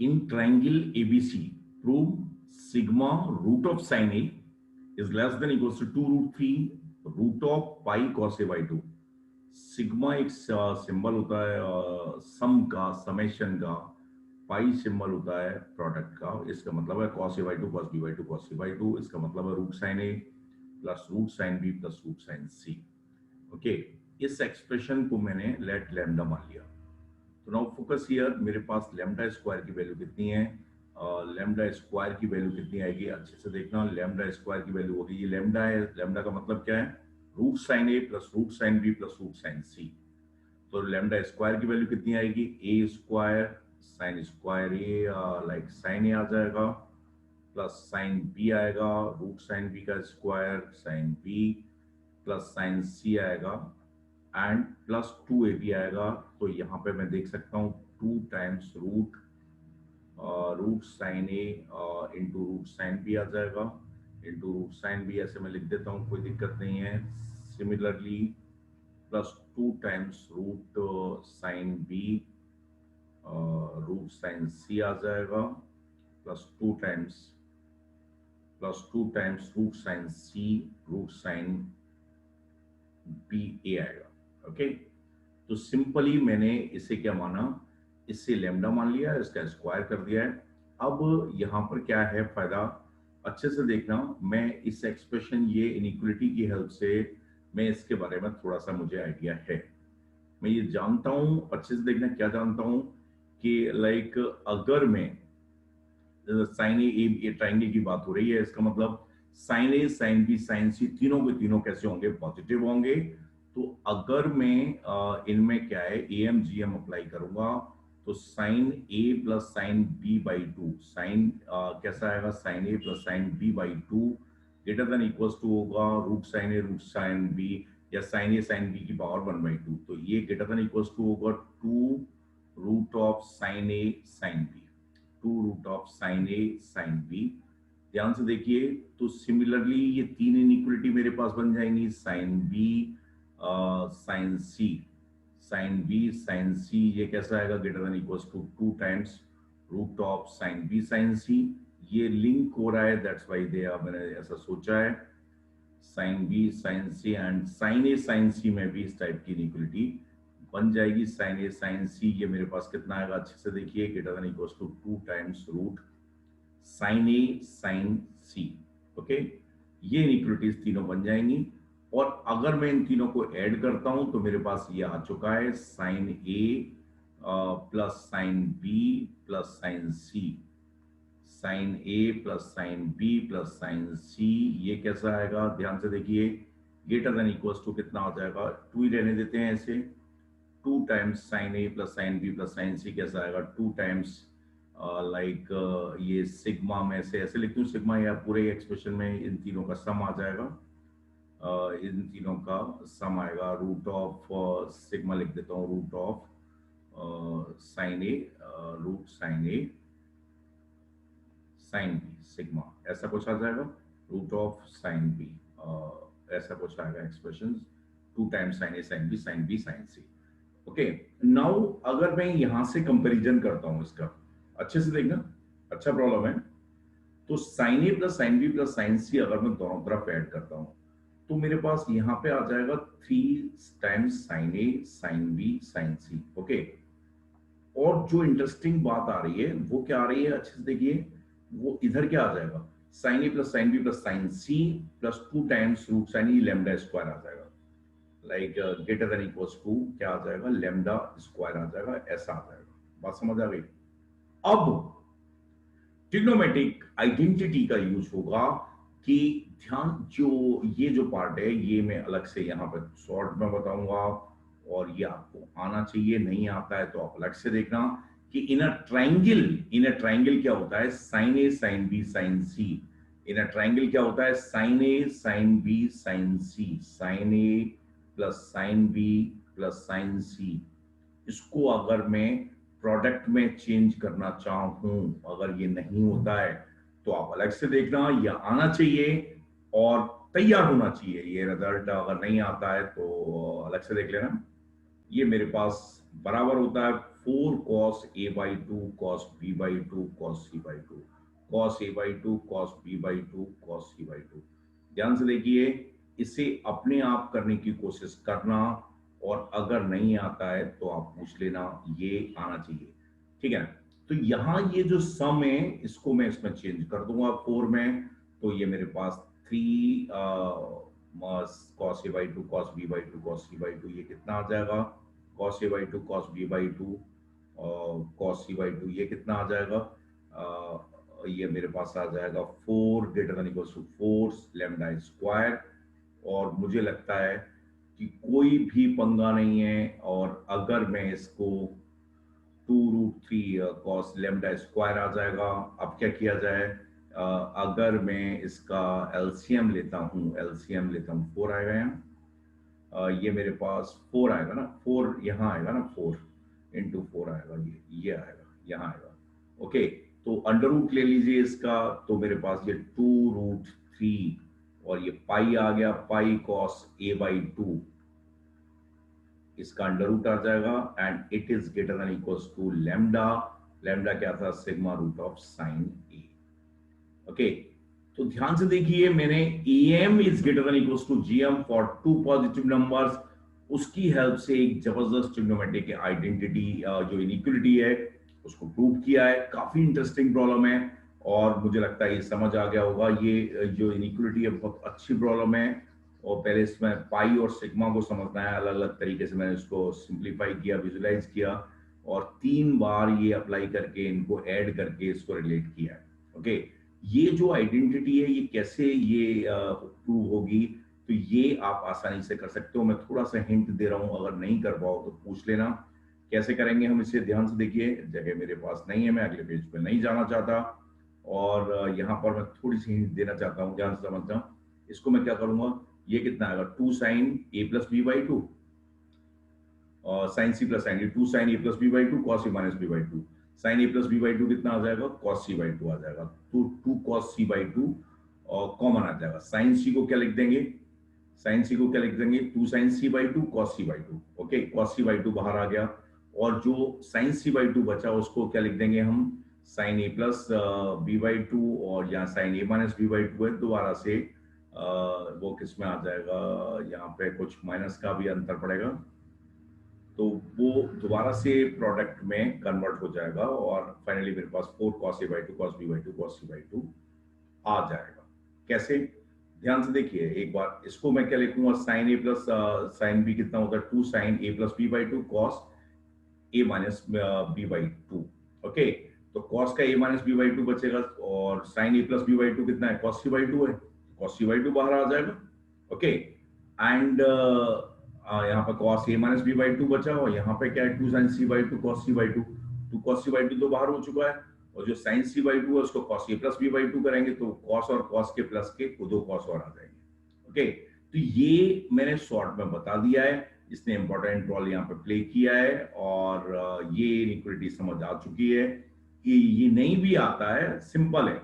In triangle ABC, prove sigma root of sin A is less than equals to 2 root 3 root of pi cos A by 2. Sigma एक symbol होता है सम का, summation का, पाई symbol होता है product का। इसका मतलब है cos A by 2 cos B by 2 cos C by 2। इसका मतलब है root sine A plus root sine B plus root sine C। Okay, इस एक्सप्रेशन को मैंने लेट लैम्डा मान लिया। तो नाउ फोकस हियर, मेरे पास लैम्डा स्क्वायर की वैल्यू कितनी है? लैम्डा स्क्वायर की वैल्यू कितनी आएगी? अच्छे से देखना, लैम्डा स्क्वायर की वैल्यू होगी, ये लैम्डा है, लैम्डा का मतलब क्या है? Root sine A plus root sine B plus root sine C. तो लैम्डा स्क्वायर की वैल्यू कितनी आएगी? A square sine square A, like sine A आ जाएगा, प्लस साइन बी आएगा, रूट साइन बी का square sine B, plus sine C आएगा, and plus 2ab आएगा। तो यहाँ पे मैं देख सकता हूँ 2 टाइम्स रूट साइन ए इंटू रूट साइन बी आ जाएगा, इंटू रूट साइन बी, ऐसे मैं लिख देता हूँ, कोई दिक्कत नहीं है। Similarly plus 2 times root sine B root sine C आ जाएगा, plus 2 times root sine C root sine B A आएगा। ओके, तो सिंपली मैंने इसे क्या माना? इससे लैम्डा मान लिया, इसका स्क्वायर कर दिया है। अब यहाँ पर क्या है फायदा? अच्छे से देखना, मैं इस एक्सप्रेशन, ये इनइक्वलिटी की हेल्प से मैं इसके बारे में थोड़ा सा मुझे आइडिया है। मैं ये जानता हूँ, अच्छे से देखना, क्या जानता हूँ कि लाइक अगर मैं साइन ए ट्राइंगल की बात हो रही है, इसका मतलब sign A sine B sine सी तीनों के तीनों कैसे होंगे? पॉजिटिव होंगे। तो अगर मैं इनमें क्या है, A M G M apply करूंगा, तो sine A plus sine B by two, sine कैसा आएगा? Sine A plus sine B by two greater than equals to होगा रूट साइन बी, या साइन ए साइन बी की power 1/2। तो ये greater than equals to होगा 2 root of sine A sine B, 2 root of sine A sine B. ध्यान से देखिए, तो सिमिलरली ये तीन इनइक्वलिटी मेरे पास बन जाएंगी, sine B sine C, sine B sine C, ये कैसा आएगा? Greater than equals to 2 times root of sine B sine C. ये लिंक हो रहा है, दैट्स व्हाई दे मैंने ऐसा सोचा है, sine B sine C and sine A sine C में भी इस टाइप की इनइक्वलिटी बन जाएगी। साइन ए साइन सी, ये मेरे पास कितना आएगा? अच्छे से देखिए, greater than equals to 2 times root sine A sine C. Okay, ये इनइक्वलिटीज तीनों बन जाएंगी। और अगर मैं इन तीनों को ऐड करता हूं तो मेरे पास ये आ चुका है, sine A plus sine B plus sine C, sine A plus sine B plus sine C. ये कैसा आएगा? ध्यान से देखिए, ग्रेटर देन इक्वल्स टू कितना आ जाएगा? 2 ही रहने देते हैं ऐसे, 2 times sine A plus sine B plus sine C कैसा आएगा? 2 टाइम्स लाइक ये सिग्मा में से ऐसे लिखती हूँ, सिग्मा, या पूरे एक्सप्रेशन में इन तीनों का सम आ जाएगा, इन तीनों का सम आएगा, रूट ऑफ सिग्मा लिख देता हूँ, root of sine A root sine A sine B sigma, ऐसा कुछ आ जाएगा, रूट ऑफ साइन बी, ऐसा कुछ आएगा expression, 2 times sine B sine C. Okay, now अगर मैं यहां से कंपैरिजन करता हूं इसका, अच्छे से देखना, अच्छा प्रॉब्लम है। तो sine A plus sine B plus sine C अगर मैं दोनों तरफ ऐड करता हूं, तो मेरे पास यहाँ पे आ जाएगा 3 times sine A sine B sine C. Okay, और जो इंटरेस्टिंग बात आ रही है वो क्या आ रही है? अच्छे से देखिए, वो इधर क्या आ जाएगा? Sine A plus sine B plus sine C plus 2 times root sine A lambda square आ जाएगा, like greater than equals to क्या आ जाएगा? लैम्डा स्क्वायर आ जाएगा, ऐसा आ जाएगा। बात समझ आ गई? अब ट्रिग्नोमेट्रिक आइडेंटिटी का यूज होगा कि ध्यान, जो ये जो पार्ट है ये मैं अलग से यहाँ पे शॉर्ट में बताऊंगा, और ये आपको आना चाहिए, नहीं आता है तो आप अलग से देखना कि इन अ ट्राइंगल क्या होता है? Sine A sine B sine C. In a triangle क्या होता है? Sine A sine B sine C, sine A plus sine B plus sine C. इसको अगर मैं प्रोडक्ट में चेंज करना चाहूं, अगर ये नहीं होता है तो आप अलग से देखना, ये आना चाहिए और तैयार होना चाहिए। ये रिजल्ट अगर नहीं आता है तो अलग से देख लेना। ये मेरे पास बराबर होता है 4 cos a by 2 cos b by 2 cos c by 2 cos a by 2 cos b by 2 cos c by 2। ध्यान से देखिए, इसे अपने आप करने की कोशिश करना, और अगर नहीं आता है तो आप पूछ लेना, ये आना चाहिए, ठीक है ना। तो यहाँ ये जो सम है इसको मैं इसमें चेंज कर दूंगा 4 में, तो ये मेरे पास 3 cos a by 2 cos b by 2 cos c by 2, ये कितना आ जाएगा, cos a by 2 cos b by 2 cos c by 2, ये कितना आ जाएगा, ये मेरे पास आ जाएगा 4 greater than equal to 4 lambda square. और मुझे लगता है कि कोई भी पंगा नहीं है, और अगर मैं इसको 2√3 cos लैम्डा स्क्वायर आ जाएगा। अब क्या किया जाए, अगर मैं इसका एलसीएम लेता हूँ 4 आएगा यहाँ, ये मेरे पास 4 आएगा ना, 4 यहाँ आएगा ना, 4 इंटू 4 आएगा, ये आएगा यहाँ आएगा। ओके, तो अंडर रूट ले लीजिए इसका, तो मेरे पास ये 2√3 और ये पाई आ गया, पाई कॉस a बाई 2, इसका अंडर रूट आ जाएगा, and it is greater than equals to lambda. Lambda क्या था, sigma root of sine A. Okay, तो ध्यान से देखिए, मैंने em is greater than equals to gm for 2 positive numbers, उसकी हेल्प से एक जबरदस्त ट्रिग्नोमेट्रिक आइडेंटिटी जो इनइक्वालिटी है उसको प्रूव किया है। काफी इंटरेस्टिंग प्रॉब्लम है, और मुझे लगता है ये समझ आ गया होगा। ये जो इनइक्वालिटी है बहुत अच्छी प्रॉब्लम है, और पहले इसमें पाई और सिग्मा को समझना है, अलग अलग तरीके से मैंने इसको सिंप्लीफाई किया, विजुलाइज किया, और 3 बार ये अप्लाई करके इनको ऐड करके इसको रिलेट किया है। ओके, ये जो आइडेंटिटी है ये कैसे ये प्रूव होगी, तो ये आप आसानी से कर सकते हो। मैं थोड़ा सा हिंट दे रहा हूं, अगर नहीं कर पाओ तो पूछ लेना। कैसे करेंगे हम इसे, ध्यान से देखिए, जगह मेरे पास नहीं है, मैं अगले पेज पे नहीं जाना चाहता, और यहाँ पर मैं थोड़ी सी हिंट देना चाहता हूँ, ध्यान से समझना। इसको मैं क्या करूंगा, ये कितना आएगा, 2 sine a plus B by 2 और sine C plus sine 2 sine a plus B by 2 cos C minus B by 2, sine a plus B by 2 कितना आ जाएगा, कॉस सी बाई 2 आ जाएगा, तो 2 कॉस सी बाई 2 और कॉमन आ जाएगा। Sign सी को क्या लिख देंगे, साइन सी को क्या लिख देंगे, 2 sine C by 2 cos C by 2। Okay, cos C by 2 बाहर आ गया, और जो साइन सी बाई 2 बचा उसको क्या लिख देंगे हम, sine A plus B by 2, और यहाँ sine A minus B by 2 है, दोबारा से वो किस में आ जाएगा, यहाँ पे कुछ माइनस का भी अंतर पड़ेगा, तो वो दोबारा से प्रोडक्ट में कन्वर्ट हो जाएगा, और फाइनली मेरे पास 4 cos a by 2 cos b by 2 cos c by 2 आ जाएगा। कैसे, ध्यान से देखिए एक बार, इसको मैं क्या लिखूंगा, sine A plus sine B कितना होता है, 2 sine A plus B by 2 cos A minus B by 2। Okay, तो कॉस का ए माइनस बी बाई 2 बचेगा, और sine A plus B by 2 कितना है, कॉस सी बाई 2 है, कॉस सी बाई 2 बाहर आ जाएगा। ओके, एंड यहाँ पर cos A minus B by 2 बचा, और यहाँ पे क्या है, 2 sine C by 2 cos C by 2, 2 cos C by 2 तो बाहर हो चुका है, और जो साइन सी बाई 2 है उसको cos A plus B by 2 करेंगे, तो कॉस और कॉस के प्लस के 2 कॉस और आ जाएंगे। ओके, तो ये मैंने शॉर्ट में बता दिया है, इसने इंपॉर्टेंट रोल यहाँ पे प्ले किया है, और ये इनइक्वालिटी समझ आ चुकी है कि ये नहीं भी आता है, सिंपल है,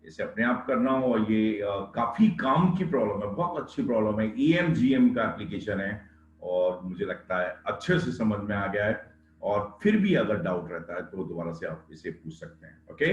इसे अपने आप करना हो, और ये काफी काम की प्रॉब्लम है, बहुत अच्छी प्रॉब्लम है, EMGM का एप्लीकेशन है, और मुझे लगता है अच्छे से समझ में आ गया है। और फिर भी अगर डाउट रहता है तो दोबारा से आप इसे पूछ सकते हैं। ओके।